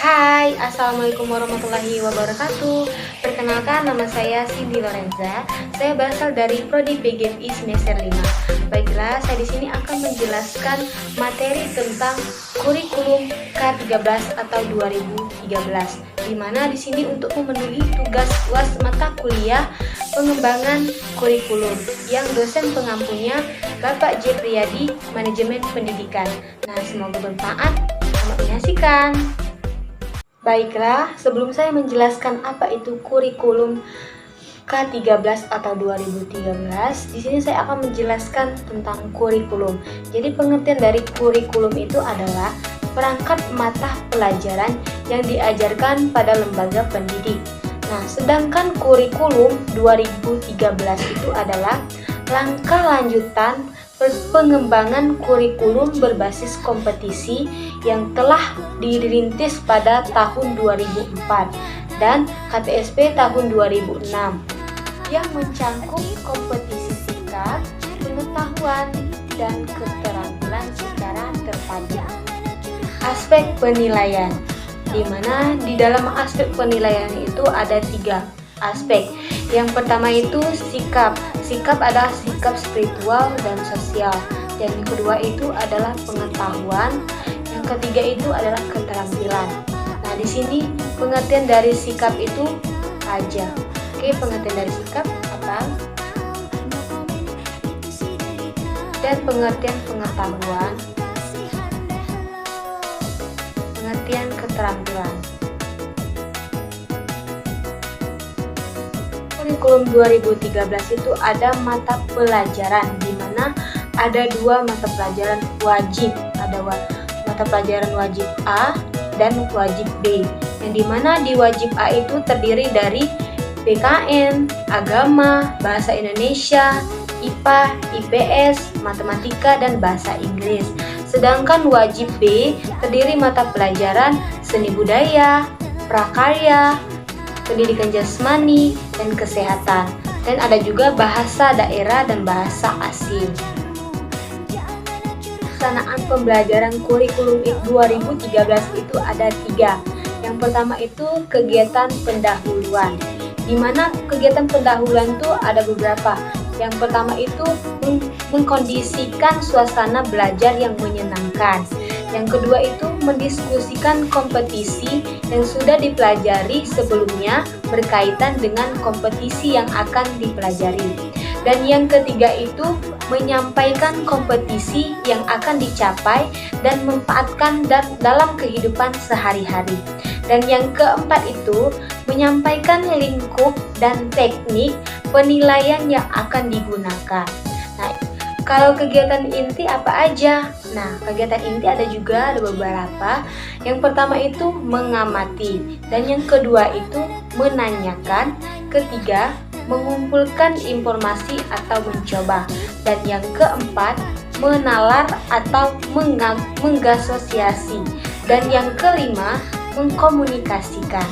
Hai, Assalamualaikum warahmatullahi wabarakatuh. Perkenalkan, nama saya Cindy Lorenza. Saya berasal dari Prodi PGMI semester 5. Baiklah, saya di sini akan menjelaskan materi tentang kurikulum K13 atau 2013. Di mana di sini untuk memenuhi tugas UAS mata kuliah pengembangan kurikulum yang dosen pengampunya Bapak J. Priyadi, Manajemen Pendidikan. Nah, semoga bermanfaat. Selamat menyaksikan. Baiklah, sebelum saya menjelaskan apa itu kurikulum K13 atau 2013, di sini saya akan menjelaskan tentang kurikulum. Jadi pengertian dari kurikulum itu adalah perangkat mata pelajaran yang diajarkan pada lembaga pendidik. Nah, sedangkan kurikulum 2013 itu adalah langkah lanjutan pengembangan kurikulum berbasis kompetisi yang telah dirintis pada tahun 2004 dan KTSP tahun 2006 yang mencangkup kompetisi sikap, pengetahuan, dan keterampilan secara terpadu. Aspek penilaian, di mana di dalam aspek penilaian itu ada 3 aspek. Yang pertama itu sikap. Sikap adalah sikap spiritual dan sosial. Yang kedua itu adalah pengetahuan. Yang ketiga itu adalah keterampilan. Nah, di sini pengertian dari sikap itu aja. Oke, pengertian dari sikap apa? Dan pengertian pengetahuan. Pengertian keterampilan. Kurikulum 2013 itu ada mata pelajaran di mana ada 2 mata pelajaran wajib. Ada mata pelajaran wajib A dan wajib B. Yang dimana di wajib A itu terdiri dari PKN, agama, bahasa Indonesia, IPA, IPS, matematika, dan bahasa Inggris. Sedangkan wajib B terdiri mata pelajaran seni budaya, prakarya, pendidikan jasmani, dan kesehatan. Dan ada juga bahasa daerah dan bahasa asing. Pelaksanaan pembelajaran kurikulum 2013 itu ada 3. Yang pertama itu kegiatan pendahuluan, di mana kegiatan pendahuluan itu ada beberapa. Yang pertama itu mengkondisikan suasana belajar yang menyenangkan. Yang kedua itu mendiskusikan kompetisi yang sudah dipelajari sebelumnya berkaitan dengan kompetisi yang akan dipelajari. Dan yang ketiga itu menyampaikan kompetisi yang akan dicapai dan memanfaatkan dalam kehidupan sehari-hari. Dan yang keempat itu menyampaikan lingkup dan teknik penilaian yang akan digunakan. Nah, kalau kegiatan inti apa aja? Nah, kegiatan inti ada beberapa. Yang pertama itu mengamati, dan yang kedua itu menanyakan, ketiga mengumpulkan informasi atau mencoba, dan yang keempat menalar atau mengasosiasi, dan yang kelima mengkomunikasikan.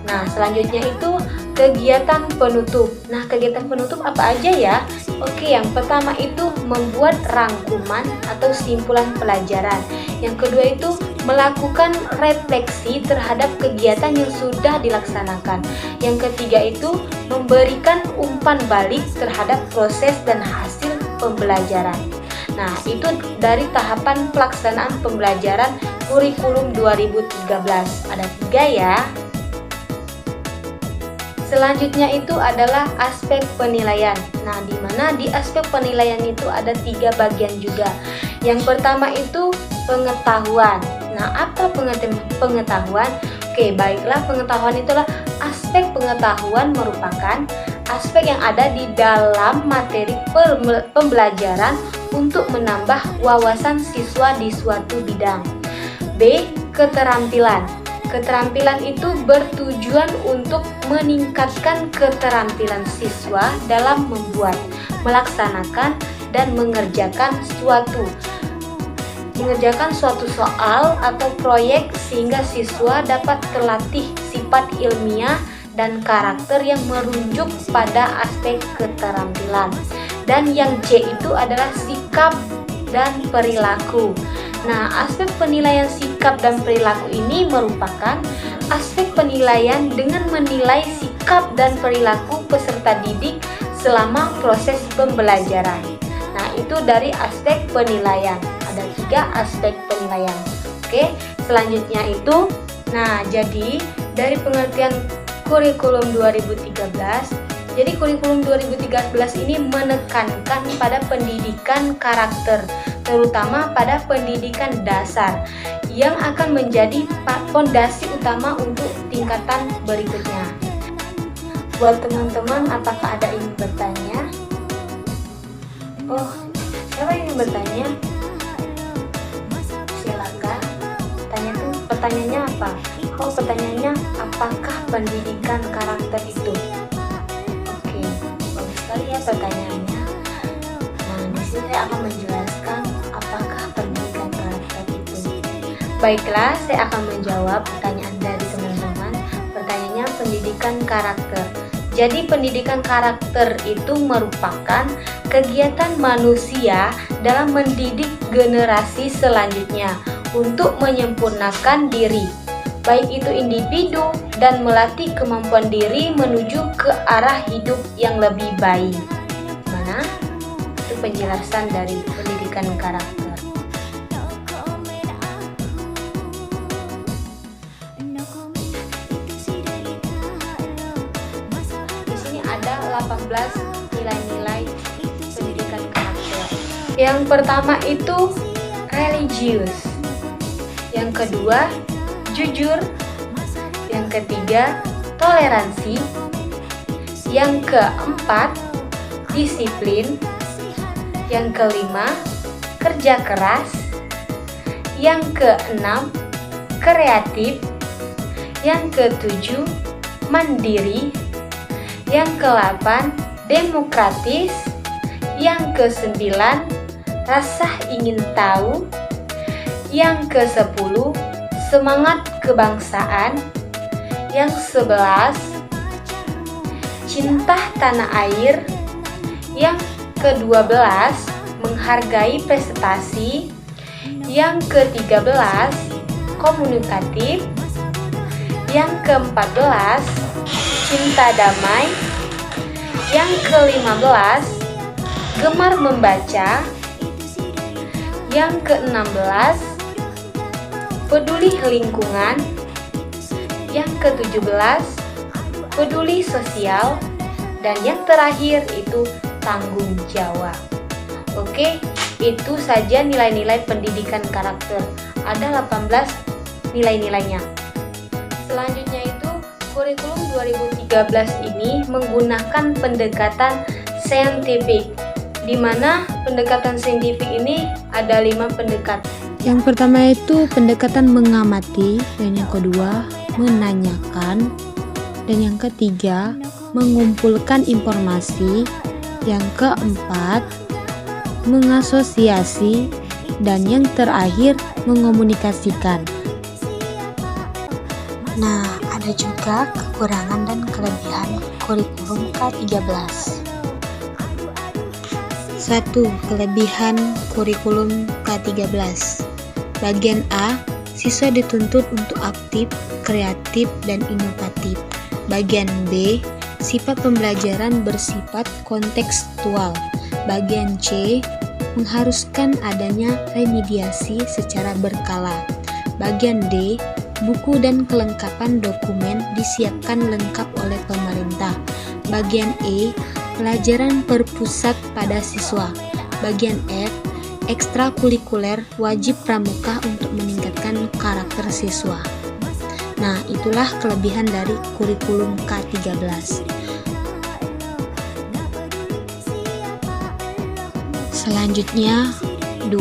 Nah, selanjutnya itu kegiatan penutup. Nah, kegiatan penutup apa aja ya? Oke, yang pertama itu membuat rangkuman atau simpulan pelajaran. Yang kedua itu melakukan refleksi terhadap kegiatan yang sudah dilaksanakan. Yang ketiga itu memberikan umpan balik terhadap proses dan hasil pembelajaran. Nah, itu dari tahapan pelaksanaan pembelajaran kurikulum 2013. Ada 3 ya. Selanjutnya itu adalah aspek penilaian. Nah, di mana di aspek penilaian itu ada 3 bagian juga. Yang pertama itu pengetahuan. Nah, apa pengertian pengetahuan? Oke, baiklah, pengetahuan itulah aspek pengetahuan merupakan aspek yang ada di dalam materi pembelajaran untuk menambah wawasan siswa di suatu bidang. B. Keterampilan. Keterampilan itu bertujuan untuk meningkatkan keterampilan siswa dalam membuat, melaksanakan, dan mengerjakan suatu soal atau proyek sehingga siswa dapat terlatih sifat ilmiah dan karakter yang merujuk pada aspek keterampilan. Dan yang C itu adalah sikap dan perilaku. Nah, aspek penilaian sikap dan perilaku ini merupakan aspek penilaian dengan menilai sikap dan perilaku peserta didik selama proses pembelajaran. Nah, itu dari aspek penilaian. Ada 3 aspek penilaian. Oke, selanjutnya itu, nah jadi dari pengertian kurikulum 2013, jadi kurikulum 2013 ini menekankan pada pendidikan karakter, terutama pada pendidikan dasar yang akan menjadi fondasi utama untuk tingkatan berikutnya. Buat teman-teman, apakah ada yang bertanya? Oh, siapa yang ingin bertanya? Silakan. Pertanyaannya apa? Oh, pertanyaannya apakah pendidikan karakter itu? Oke, bagus sekali ya pertanyaannya. Nah, di sini saya akan menjelaskan apakah pendidikan karakter itu. Baiklah, saya akan menjawab pertanyaan dari teman-teman. Pertanyaannya pendidikan karakter. Jadi pendidikan karakter itu merupakan kegiatan manusia dalam mendidik generasi selanjutnya untuk menyempurnakan diri, baik itu individu dan melatih kemampuan diri menuju ke arah hidup yang lebih baik. Mana? Itu penjelasan dari pendidikan karakter. Di sini ada 18 nilai-nilai pendidikan karakter. Yang pertama itu religius. Yang kedua, jujur. Yang ketiga, toleransi. Yang keempat, disiplin. Yang kelima, kerja keras. Yang keenam, kreatif. Yang ketujuh, mandiri. Yang ke-8, demokratis. Yang ke-9, rasa ingin tahu. Yang ke-10, semangat kebangsaan. Yang 11, cinta tanah air. Yang ke-12, menghargai prestasi. Yang ke-13, komunikatif. Yang ke-14, cinta damai. Yang ke-15, gemar membaca. Yang ke-16, peduli lingkungan. Yang ke-17, peduli sosial. Dan yang terakhir itu tanggung jawab. Oke, itu saja nilai-nilai pendidikan karakter. Ada 18 nilai-nilainya. Selanjutnya itu kurikulum 2013 ini menggunakan pendekatan saintifik, di mana pendekatan saintifik ini ada 5 pendekatan. Yang pertama itu pendekatan mengamati, dan yang kedua menanyakan, dan yang ketiga mengumpulkan informasi, yang keempat mengasosiasi, dan yang terakhir mengomunikasikan. Nah, ada juga kekurangan dan kelebihan kurikulum K13. 1. Kelebihan kurikulum K13. Bagian A, siswa dituntut untuk aktif, kreatif, dan inovatif. Bagian B, sifat pembelajaran bersifat kontekstual. Bagian C, mengharuskan adanya remediasi secara berkala. Bagian D, buku dan kelengkapan dokumen disiapkan lengkap oleh pemerintah. Bagian E, pelajaran berpusat pada siswa. Bagian F, ekstrakurikuler wajib pramuka untuk meningkatkan karakter siswa. Nah, itulah kelebihan dari kurikulum K13. Selanjutnya, 2.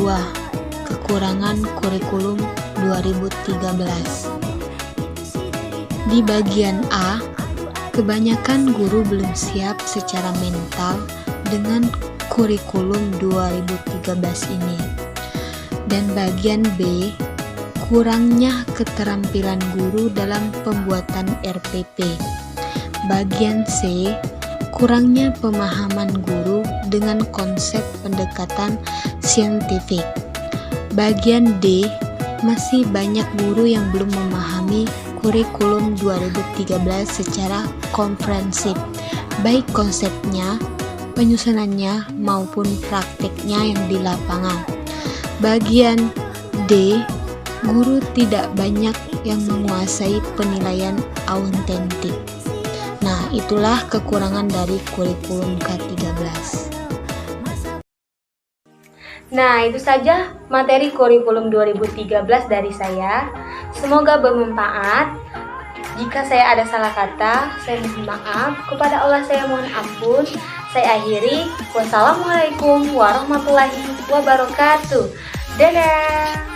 Kekurangan kurikulum 2013. Di bagian A, kebanyakan guru belum siap secara mental dengan kurikulum 2013 ini. Dan bagian B, kurangnya keterampilan guru dalam pembuatan RPP. Bagian C, kurangnya pemahaman guru dengan konsep pendekatan saintifik. Bagian D, masih banyak guru yang belum memahami kurikulum 2013 secara komprehensif, baik konsepnya, penyusunannya, maupun prakteknya yang di lapangan. Bagian D, guru tidak banyak yang menguasai penilaian autentik. Nah, itulah kekurangan dari kurikulum K13. Nah, itu saja materi kurikulum 2013 dari saya. Semoga bermanfaat. Jika saya ada salah kata, saya mohon maaf. Kepada Allah saya mohon ampun. Saya akhiri. Wassalamualaikum warahmatullahi wabarakatuh. Dadah.